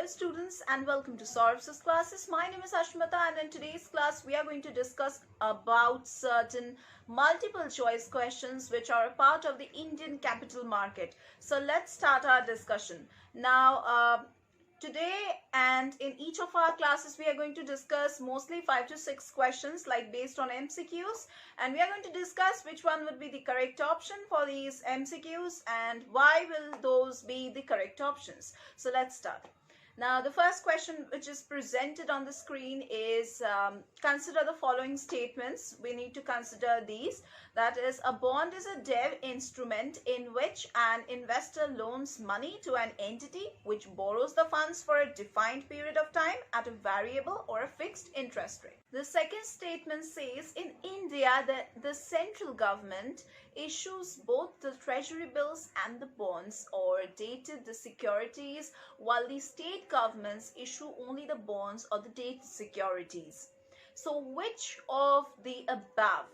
Hello students and welcome to Saurabh's classes. My name is Ashmita and in today's class we are going to discuss about certain multiple choice questions which are a part of the Indian capital market. So let's start our discussion. Now today and in each of our classes we are going to discuss mostly 5 to 6 questions like based on MCQs, and we are going to discuss which one would be the correct option for these MCQs and why will those be the correct options. So let's start. Now the first question which is presented on the screen is consider the following statements. We need to consider these. That is, a bond is a debt instrument in which an investor loans money to an entity which borrows the funds for a defined period of time at a variable or a fixed interest rate. The second statement says in India that the central government issues both the treasury bills and the bonds or dated the securities, while the state governments issue only the bonds or the dated securities. So which of the above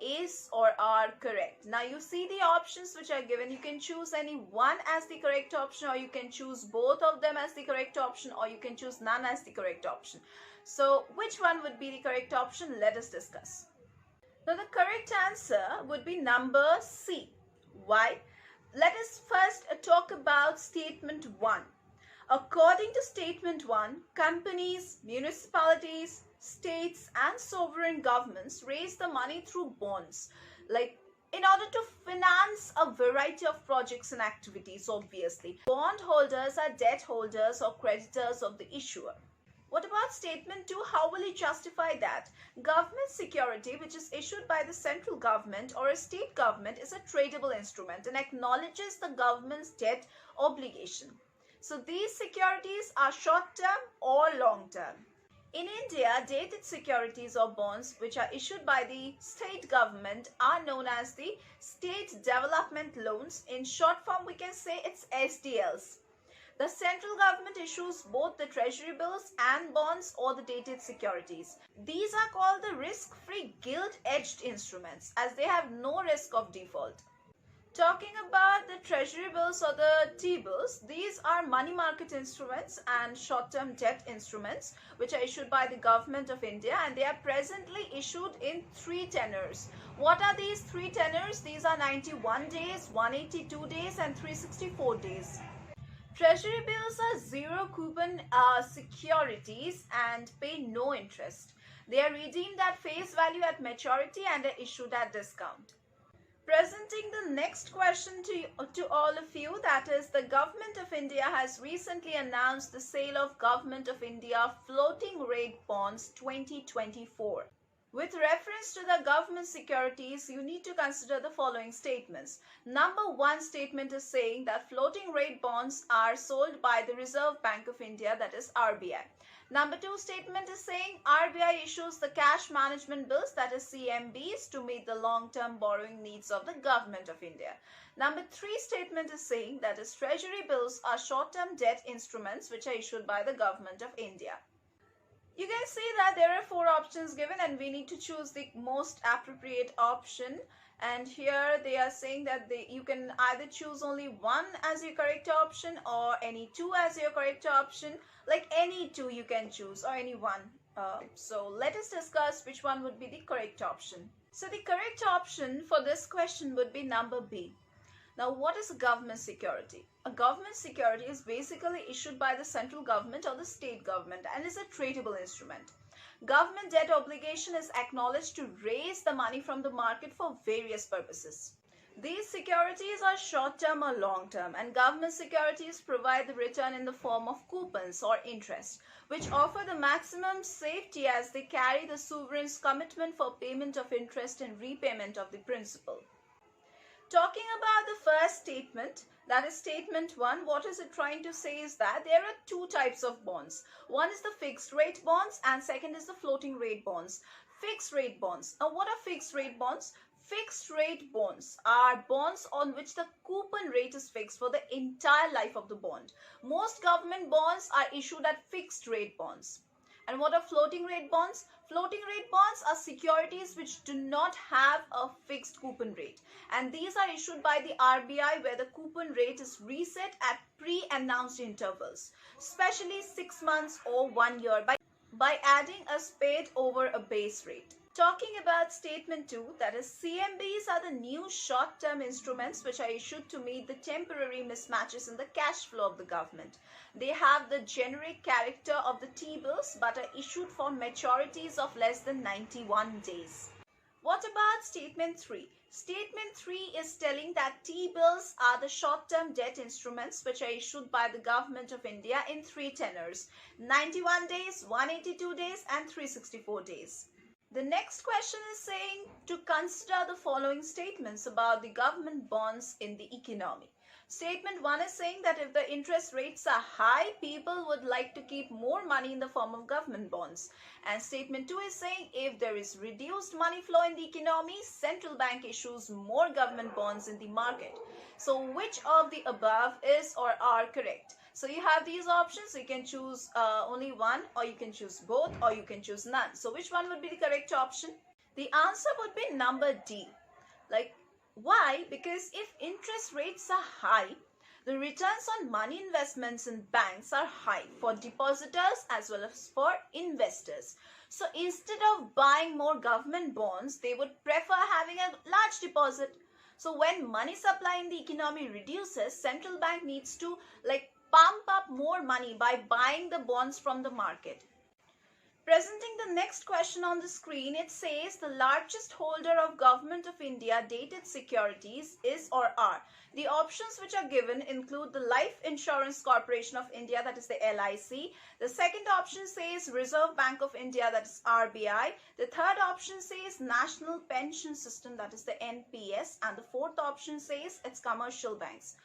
is or are correct? Now you see the options which are given. You can choose any one as the correct option, or you can choose both of them as the correct option, or you can choose none as the correct option. So which one would be the correct option? Let us discuss. Now the correct answer would be number C. Why? Let us first talk about statement 1. According to statement 1, companies, municipalities, states and sovereign governments raise the money through bonds, like in order to finance a variety of projects and activities. Obviously, bondholders are debt holders or creditors of the issuer. What about statement 2? How will you justify that? Government security which is issued by the central government or a state government is a tradable instrument and acknowledges the government's debt obligation. So these securities are short-term or long-term. In India, dated securities or bonds which are issued by the state government are known as the state development loans. In short form, we can say it's SDLs. The central government issues both the treasury bills and bonds or the dated securities. These are called the risk-free gilt-edged instruments as they have no risk of default. Talking about the treasury bills or the T-bills, these are money market instruments and short-term debt instruments which are issued by the government of India, and they are presently issued in 3 tenors. What are these 3 tenors? These are 91 days, 182 days and 364 days. Treasury bills are zero coupon securities and pay no interest. They are redeemed at face value at maturity and are issued at discount. Presenting the next question to all of you, that is, the Government of India has recently announced the sale of Government of India Floating Rate Bonds 2024. With reference to the government securities, you need to consider the following statements. Number 1 statement is saying that floating rate bonds are sold by the Reserve Bank of India, that is RBI. Number 2 statement is saying RBI issues the cash management bills, that is CMBs, to meet the long-term borrowing needs of the Government of India. Number 3 statement is saying that is treasury bills are short-term debt instruments which are issued by the Government of India. You can see that there are 4 options given and we need to choose the most appropriate option. And here they are saying that you can either choose only one as your correct option or any 2 as your correct option. Like any 2 you can choose or any one. So let us discuss which one would be the correct option. So the correct option for this question would be number B. Now, what is a government security? A government security is basically issued by the central government or the state government and is a tradable instrument. Government debt obligation is acknowledged to raise the money from the market for various purposes. These securities are short-term or long-term, and government securities provide the return in the form of coupons or interest, which offer the maximum safety as they carry the sovereign's commitment for payment of interest and repayment of the principal. Talking about the first statement, that is statement 1, what is it trying to say is that there are 2 types of bonds. One is the fixed rate bonds and second is the floating rate bonds. Fixed rate bonds. Now what are fixed rate bonds? Fixed rate bonds are bonds on which the coupon rate is fixed for the entire life of the bond. Most government bonds are issued at fixed rate bonds. And what are floating rate bonds? Floating rate bonds are securities which do not have a fixed coupon rate, and these are issued by the RBI where the coupon rate is reset at pre-announced intervals, especially 6 months or 1 year by adding a spade over a base rate. Talking about statement 2, that is CMBs are the new short-term instruments which are issued to meet the temporary mismatches in the cash flow of the government. They have the generic character of the T-bills but are issued for maturities of less than 91 days. What about statement 3? Statement 3 is telling that T-bills are the short-term debt instruments which are issued by the government of India in 3 tenors: 91 days, 182 days and 364 days. The next question is saying to consider the following statements about the government bonds in the economy. Statement 1 is saying that if the interest rates are high, people would like to keep more money in the form of government bonds. And statement 2 is saying if there is reduced money flow in the economy, central bank issues more government bonds in the market. So which of the above is or are correct? So you have these options. You can choose only one, or you can choose both, or you can choose none. So which one would be the correct option? The answer would be number D. Like, why? Because if interest rates are high, the returns on money investments in banks are high for depositors as well as for investors. So instead of buying more government bonds, they would prefer having a large deposit. So when money supply in the economy reduces, central bank needs to pump up more money by buying the bonds from the market. Presenting the next question on the screen, it says the largest holder of Government of India dated securities is or are. The options which are given include the Life Insurance Corporation of India, that is the LIC. The second option says Reserve Bank of India, that is RBI. The third option says National Pension System, that is the NPS. And the fourth option says it's commercial banks.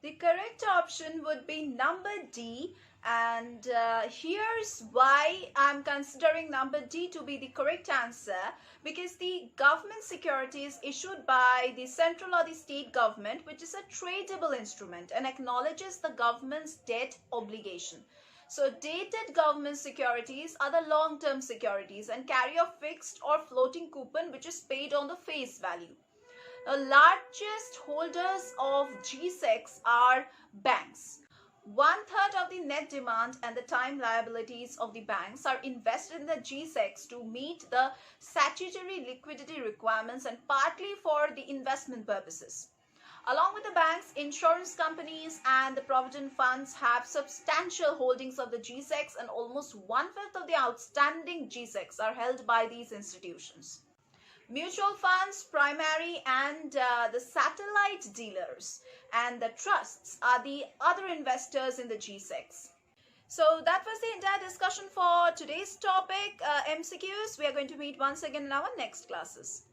The correct option would be number D, and here's why I'm considering number D to be the correct answer, because the government securities issued by the central or the state government, which is a tradable instrument and acknowledges the government's debt obligation. So dated government securities are the long-term securities and carry a fixed or floating coupon which is paid on the face value. The largest holders of G-Secs are banks. 1/3 of the net demand and the time liabilities of the banks are invested in the G-Secs to meet the statutory liquidity requirements and partly for the investment purposes. Along with the banks, insurance companies and the provident funds have substantial holdings of the G-Secs, and almost 1/5 of the outstanding G-Secs are held by these institutions. Mutual funds, primary and the satellite dealers and the trusts are the other investors in the G-Secs. So that was the entire discussion for today's topic, MCQs. We are going to meet once again in our next classes.